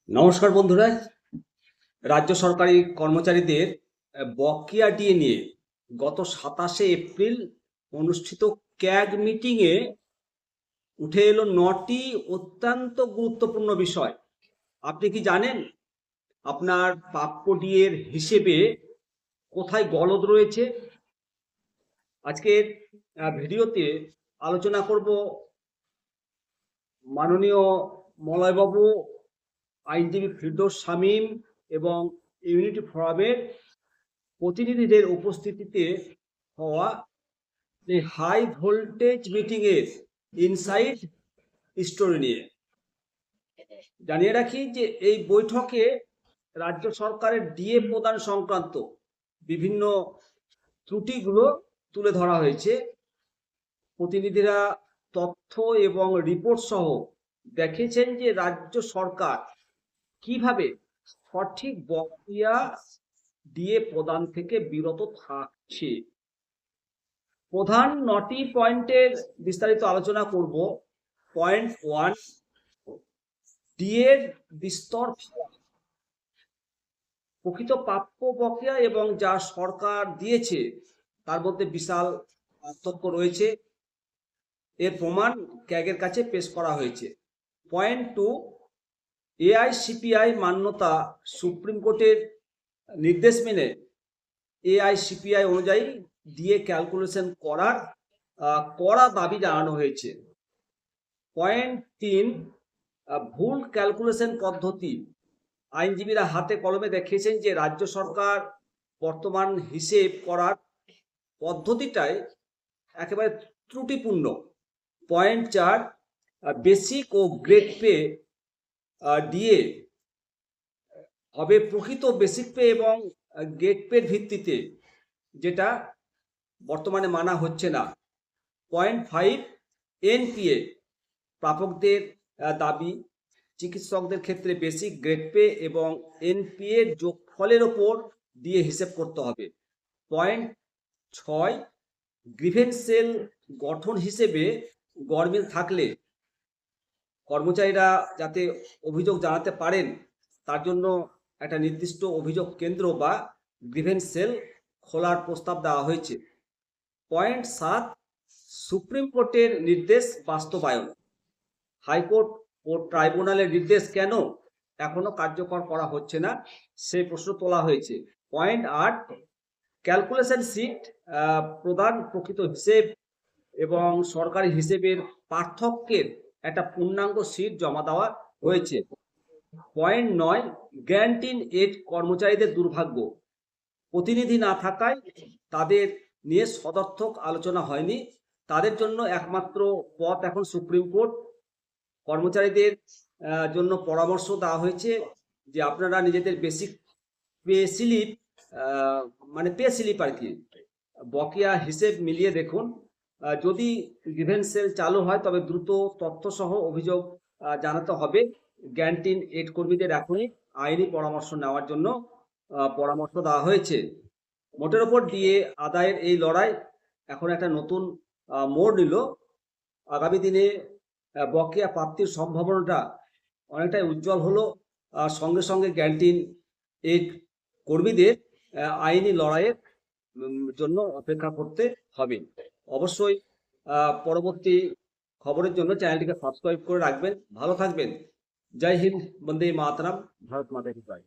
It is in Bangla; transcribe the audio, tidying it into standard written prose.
নমস্কার বন্ধুরা। রাজ্য সরকারি কর্মচারীদের বকেয়া ডিএ নিয়ে গত 27শে এপ্রিল অনুষ্ঠিত ক্যাগ মিটিংয়ে উঠে এলো 9টি অত্যন্ত গুরুত্বপূর্ণ বিষয়। আপনি কি জানেন আপনার প্রাপ্য ডিএর হিসেবে কোথায় গলদ রয়েছে? আজকের ভিডিওতে আলোচনা করব মাননীয় মলয়বাবু, আইনজীবী ফিরদৌস শামীম এবং ইউনিটি ফোরামের প্রতিনিধিদের উপস্থিতিতে হওয়া এই হাই ভোল্টেজ মিটিংয়ের ইনসাইড স্টোরি নিয়ে। জানিয়ে রাখি যে এই বৈঠকে রাজ্য সরকারের ডিএ প্রদান সংক্রান্ত বিভিন্ন ত্রুটিগুলো তুলে ধরা হয়েছে। প্রতিনিধিরা তথ্য এবং রিপোর্ট সহ দেখেছেন যে রাজ্য সরকার কিভাবে সঠিক বকেয়া ডিএ প্রদান থেকে বিরত থাকছে। প্রধান 9টি পয়েন্টের বিস্তারিত আলোচনা করব। পয়েন্ট 1, ডিএর বিস্তর প্রকৃত প্রাপ্য বকেয়া এবং যা সরকার দিয়েছে তার মধ্যে বিশাল পার্থক্য রয়েছে। এর প্রমাণ ক্যাগের কাছে পেশ করা হয়েছে। পয়েন্ট 2, এআইসিপিআই মান্যতা। সুপ্রিম কোর্টের নির্দেশ মেনে এআইসিপিআই অনুযায়ী ডিএ ক্যালকুলেশন করার কড়া দাবি জানানো হয়েছে। পয়েন্ট 3, ভুল ক্যালকুলেশন পদ্ধতি। আইনজীবীরা হাতে কলমে দেখিয়েছেন যে রাজ্য সরকার বর্তমান হিসেব করার পদ্ধতিটাই একেবারে ত্রুটিপূর্ণ। পয়েন্ট 4, বেসিক ও গ্রেড পে ডিএ হবে প্রকৃত বেসিক পে এবং গ্রেড পের ভিত্তিতে, যেটা বর্তমানে মানা হচ্ছে না। পয়েন্ট 5, এনপিএ প্রাপকদের দাবি। চিকিৎসকদের ক্ষেত্রে বেসিক, গ্রেড পে এবং এনপিএ যোগফলের ওপর দিয়ে হিসেব করতে হবে। পয়েন্ট 6, গ্রিভেন্স সেল গঠন হিসেবে গরমিল থাকলে কর্মচারীরা যাতে অভিযোগ জানাতে পারেন তার জন্য একটা নির্দিষ্ট অভিযোগ কেন্দ্র বা গ্রিভেন্স সেল খোলার প্রস্তাব দেওয়া হয়েছে। পয়েন্ট 7, সুপ্রিম কোর্টের নির্দেশ বাস্তবায়ন। হাইকোর্ট ও ট্রাইব্যুনালের নির্দেশ কেন এখনো কার্যকর করা হচ্ছে না, সেই প্রশ্ন তোলা হয়েছে। পয়েন্ট 8, ক্যালকুলেশন শিট প্রদান। প্রকৃত হিসেব এবং সরকারি হিসেবের পার্থক্যের একটা পূর্ণাঙ্গ শিট জমা দেওয়া হয়েছে। পয়েন্ট 9, গ্র্যান্ট ইন এড কর্মচারীদের দুর্ভাগ্য। প্রতিনিধি না থাকায় তাদের নিয়ে সদর্থক আলোচনা হয়নি। তাদের জন্য একমাত্র পথ এখন সুপ্রিম কোর্ট। কর্মচারীদের জন্য পরামর্শ দেওয়া হয়েছে যে আপনারা নিজেদের বেসিক পে স্লিপ, মানে পে স্লিপ আর কি, বকেয়া হিসেব মিলিয়ে দেখুন। যদি গ্রিভেন্স সেল চালু হয় তবে দ্রুত তথ্য সহ অভিযোগ জানাতে হবে। গ্র্যান্ট ইন এড কর্মীদের এখনই আইনি পরামর্শ নেওয়ার জন্য পরামর্শ দেওয়া হয়েছে। মোটের ওপর দিয়ে আদায়ের এই লড়াই এখন একটা নতুন মোড় নিল। আগামী দিনে বকেয়া প্রাপ্তির সম্ভাবনাটা অনেকটাই উজ্জ্বল হলো। সঙ্গে সঙ্গে গ্র্যান্ট ইন এড কর্মীদের আইনি লড়াইয়ের জন্য অপেক্ষা করতে হবে। অবশ্যই পরবর্তী খবরের জন্য চ্যানেলটিকে সাবস্ক্রাইব করে রাখবেন। ভালো থাকবেন। জয় হিন্দ, বন্দে মাতরম, ভারত মাতা কি জয়।